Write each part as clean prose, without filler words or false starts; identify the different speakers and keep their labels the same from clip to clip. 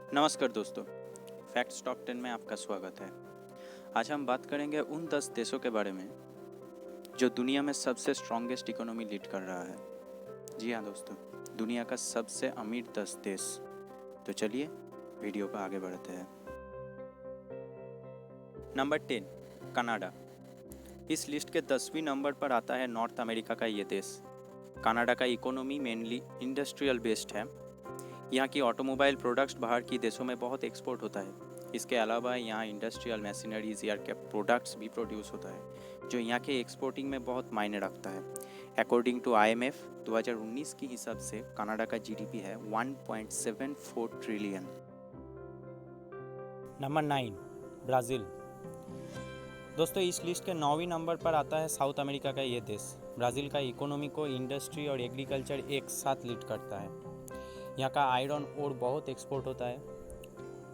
Speaker 1: नमस्कार दोस्तों, facts top 10 में आपका स्वागत है। आज हम बात करेंगे उन 10 देशों के बारे में जो दुनिया में सबसे स्ट्रॉन्गेस्ट इकोनॉमी लीड कर रहा है। जी हाँ दोस्तों, दुनिया का सबसे अमीर 10 देश। तो चलिए वीडियो को आगे बढ़ते हैं। Number 10, Canada. इस लिस्ट के 10वीं नंबर पर आता है नॉर्थ अमेरिका का ये देश। कनाडा का इकोनॉमी मेनली इंडस्ट्रियल बेस्ड है। यहाँ की ऑटोमोबाइल प्रोडक्ट्स बाहर की देशों में बहुत एक्सपोर्ट होता है। इसके अलावा यहाँ इंडस्ट्रियल मशीनरीज या प्रोडक्ट्स भी प्रोड्यूस होता है जो यहाँ के एक्सपोर्टिंग में बहुत मायने रखता है। अकॉर्डिंग टू IMF 2019 की हिसाब से कनाडा का GDP है 1.74 ट्रिलियन।
Speaker 2: Number 9, Brazil. दोस्तों, इस लिस्ट के 9वीं नंबर पर आता है साउथ अमेरिका का ये देश। ब्राज़ील का इकोनॉमी को इंडस्ट्री और एग्रीकल्चर एक साथ लीड करता है। यहाँ का आयरन ओर बहुत एक्सपोर्ट होता है।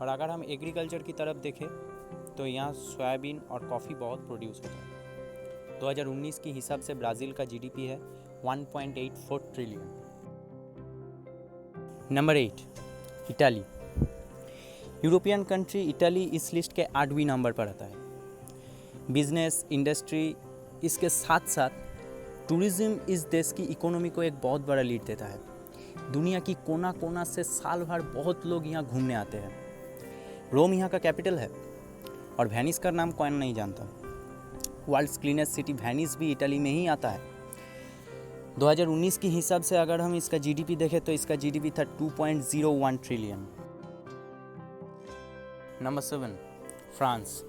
Speaker 2: और अगर हम एग्रीकल्चर की तरफ देखें तो यहाँ सोयाबीन और कॉफ़ी बहुत प्रोड्यूस होता है। 2019 की हिसाब से ब्राज़ील का GDP है 1.84 trillion. Number 8, Italy. European country Italy इस लिस्ट के 8वीं नंबर पर आता है। बिजनेस, इंडस्ट्री, इसके साथ साथ टूरिज़्म इस देश की इकोनॉमी को एक बहुत बड़ा लीड देता है। दुनिया की कोना कोना से साल भर बहुत लोग यहाँ घूमने आते हैं। रोम यहाँ का कैपिटल है और वेनिस का नाम कौन नहीं जानता। वर्ल्ड्स क्लीनेस्ट सिटी वेनिस भी इटली में ही आता है। 2019 की हिसाब से अगर हम इसका GDP देखें तो इसका GDP था 2.01 ट्रिलियन। Number 7, France.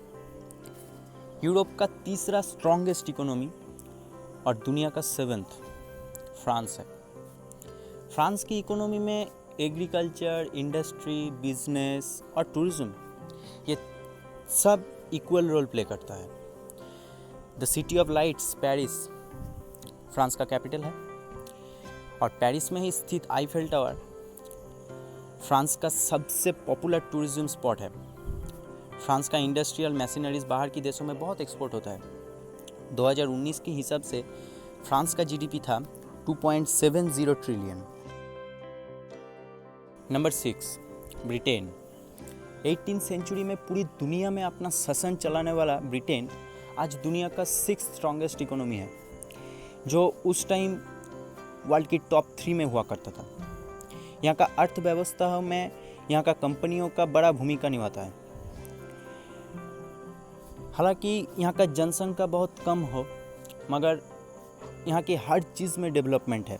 Speaker 2: यूरोप का तीसरा स्ट्रॉन्गेस्ट इकोनॉमी और दुनिया का 7th फ्रांस है। फ्रांस की इकोनॉमी में एग्रीकल्चर, इंडस्ट्री, बिजनेस और टूरिज्म ये सब इक्वल रोल प्ले करता है। The city of lights Paris France का कैपिटल है और पेरिस में ही स्थित आईफेल टावर फ्रांस का सबसे पॉपुलर टूरिज्म स्पॉट है। फ्रांस का इंडस्ट्रियल मशीनरीज बाहर की देशों में बहुत एक्सपोर्ट होता है। 2019 की हिसाब से फ्रांस का GDP था 2.70 trillion. Number 6, Britain. 18th century में पूरी दुनिया में अपना शासन चलाने वाला ब्रिटेन आज दुनिया का 6th स्ट्रॉन्गेस्ट इकोनॉमी है, जो उस टाइम वर्ल्ड की टॉप 3 में हुआ करता था। यहाँ का अर्थव्यवस्था में यहाँ का कंपनियों का बड़ा भूमिका निभाता है। हालांकि यहाँ का जनसंख्या बहुत कम हो, मगर यहाँ की हर चीज़ में डेवलपमेंट है।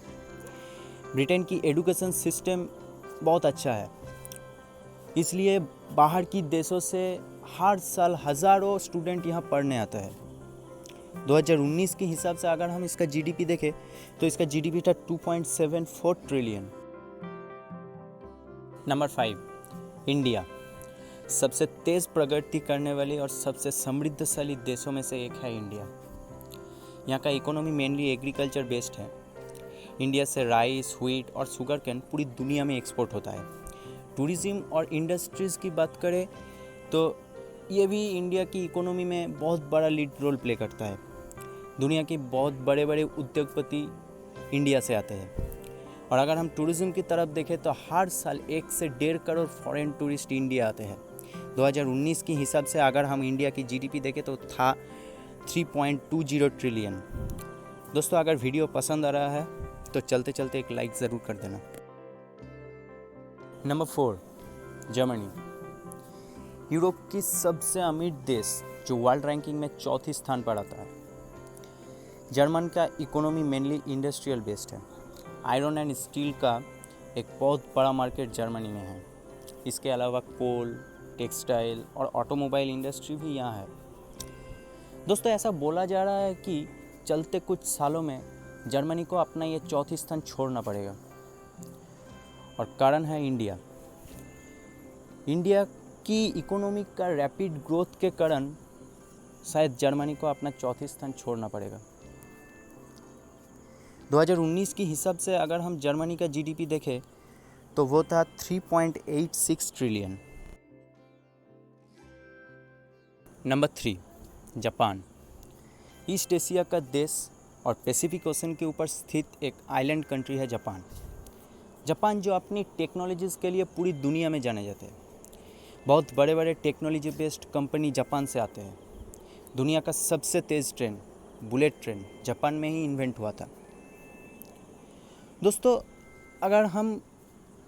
Speaker 2: ब्रिटेन की एजुकेशन सिस्टम बहुत अच्छा है, इसलिए बाहर की देशों से हर साल हज़ारों स्टूडेंट यहाँ पढ़ने आता है। 2019 के हिसाब से अगर हम इसका GDP देखें तो इसका GDP था 2.74 ट्रिलियन। Number 5, India. सबसे तेज़ प्रगति करने वाली और सबसे समृद्धशाली देशों में से एक है इंडिया। यहाँ का इकोनॉमी मेनली एग्रीकल्चर बेस्ड है। इंडिया से राइस, व्हीट और शुगर कैन पूरी दुनिया में एक्सपोर्ट होता है। टूरिज़्म और इंडस्ट्रीज़ की बात करें तो ये भी इंडिया की इकोनॉमी में बहुत बड़ा लीड रोल प्ले करता है। दुनिया के बहुत बड़े बड़े उद्योगपति इंडिया से आते हैं। और अगर हम टूरिज़्म की तरफ देखें तो हर साल 1 से 1.5 करोड़ फॉरेन टूरिस्ट इंडिया आते हैं। 2019 की हिसाब से अगर हम इंडिया की GDP देखें तो था 3.20 ट्रिलियन। दोस्तों, अगर वीडियो पसंद आ रहा है तो चलते चलते एक लाइक ज़रूर कर देना। Number 4, Germany. यूरोप की सबसे अमीर देश जो वर्ल्ड रैंकिंग में 4थे स्थान पर आता है। जर्मन का इकोनॉमी मेनली इंडस्ट्रियल बेस्ड है। आयरन एंड स्टील का एक बहुत बड़ा मार्केट जर्मनी में है। इसके अलावा कोल, टेक्सटाइल और ऑटोमोबाइल इंडस्ट्री भी यहाँ है। दोस्तों, ऐसा बोला जा रहा है कि चलते कुछ सालों में जर्मनी को अपना ये 4th स्थान छोड़ना पड़ेगा और कारण है इंडिया। इंडिया की इकोनॉमी का रैपिड ग्रोथ के कारण शायद जर्मनी को अपना 4th स्थान छोड़ना पड़ेगा। 2019 की हिसाब से अगर हम जर्मनी का GDP देखें तो वो था 3.86 trillion. Number 3, Japan. East Asia का देश और पैसिफिक ओशन के ऊपर स्थित एक आइलैंड कंट्री है जापान। जापान जो अपनी टेक्नोलॉजीज़ के लिए पूरी दुनिया में जाने जाते हैं। बहुत बड़े बड़े टेक्नोलॉजी बेस्ड कंपनी जापान से आते हैं। दुनिया का सबसे तेज़ ट्रेन बुलेट ट्रेन जापान में ही इन्वेंट हुआ था। दोस्तों, अगर हम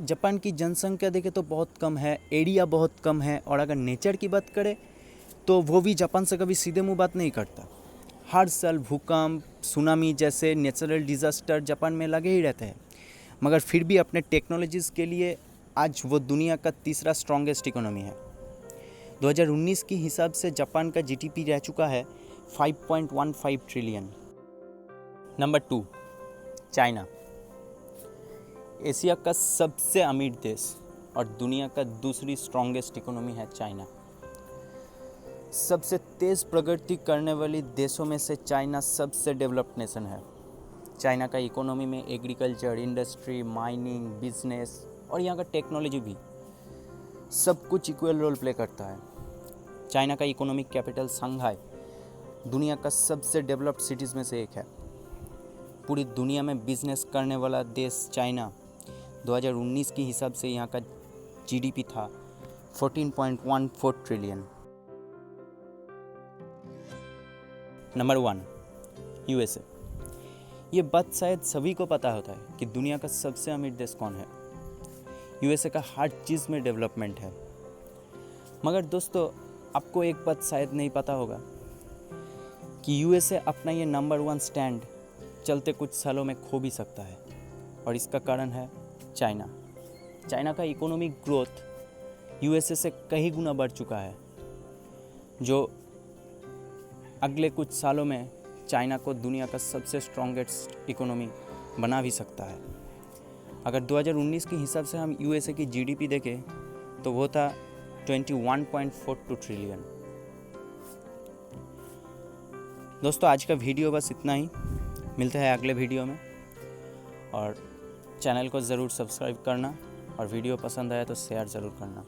Speaker 2: जापान की जनसंख्या देखें तो बहुत कम है, एरिया बहुत कम है, और अगर नेचर की बात करें तो वो भी जापान से कभी सीधे मुंह बात नहीं करता। हर साल भूकंप, सुनामी जैसे नेचुरल डिज़ास्टर जापान में लगे ही रहते हैं, मगर फिर भी अपने टेक्नोलॉजीज़ के लिए आज वो दुनिया का तीसरा स्ट्रॉन्गेस्ट इकोनॉमी है। 2019 के हिसाब से जापान का जीडीपी रह चुका है 5.15 ट्रिलियन। Number 2, China. एशिया का सबसे अमीर देश और दुनिया का दूसरी स्ट्रॉन्गेस्ट इकोनॉमी है चाइना। सबसे तेज़ प्रगति करने वाली देशों में से चाइना सबसे डेवलप्ड नेशन है। चाइना का इकोनॉमी में एग्रीकल्चर, इंडस्ट्री, माइनिंग, बिजनेस और यहाँ का टेक्नोलॉजी भी सब कुछ इक्वल रोल प्ले करता है। चाइना का इकोनॉमिक कैपिटल शंघाई दुनिया का सबसे डेवलप्ड सिटीज़ में से एक है। पूरी दुनिया में बिजनेस करने वाला देश चाइना 2019 के हिसाब से यहाँ का जीडीपी था 14.14 ट्रिलियन। Number 1, USA. ये बात शायद सभी को पता होता है कि दुनिया का सबसे अमीर देश कौन है। यूएसए का हर चीज़ में डेवलपमेंट है। मगर दोस्तों, आपको एक बात शायद नहीं पता होगा कि यूएसए अपना ये नंबर 1 स्टैंड चलते कुछ सालों में खो भी सकता है, और इसका कारण है चाइना। चाइना का इकोनॉमिक ग्रोथ यूएसए से कई गुना बढ़ चुका है, जो अगले कुछ सालों में चाइना को दुनिया का सबसे स्ट्रॉन्गेस्ट इकोनॉमी बना भी सकता है। अगर 2019 के हिसाब से हम यूएसए की जीडीपी देखें तो वो था 21.42 ट्रिलियन। दोस्तों, आज का वीडियो बस इतना ही। मिलते हैं अगले वीडियो में, और चैनल को ज़रूर सब्सक्राइब करना, और वीडियो पसंद आया तो शेयर ज़रूर करना।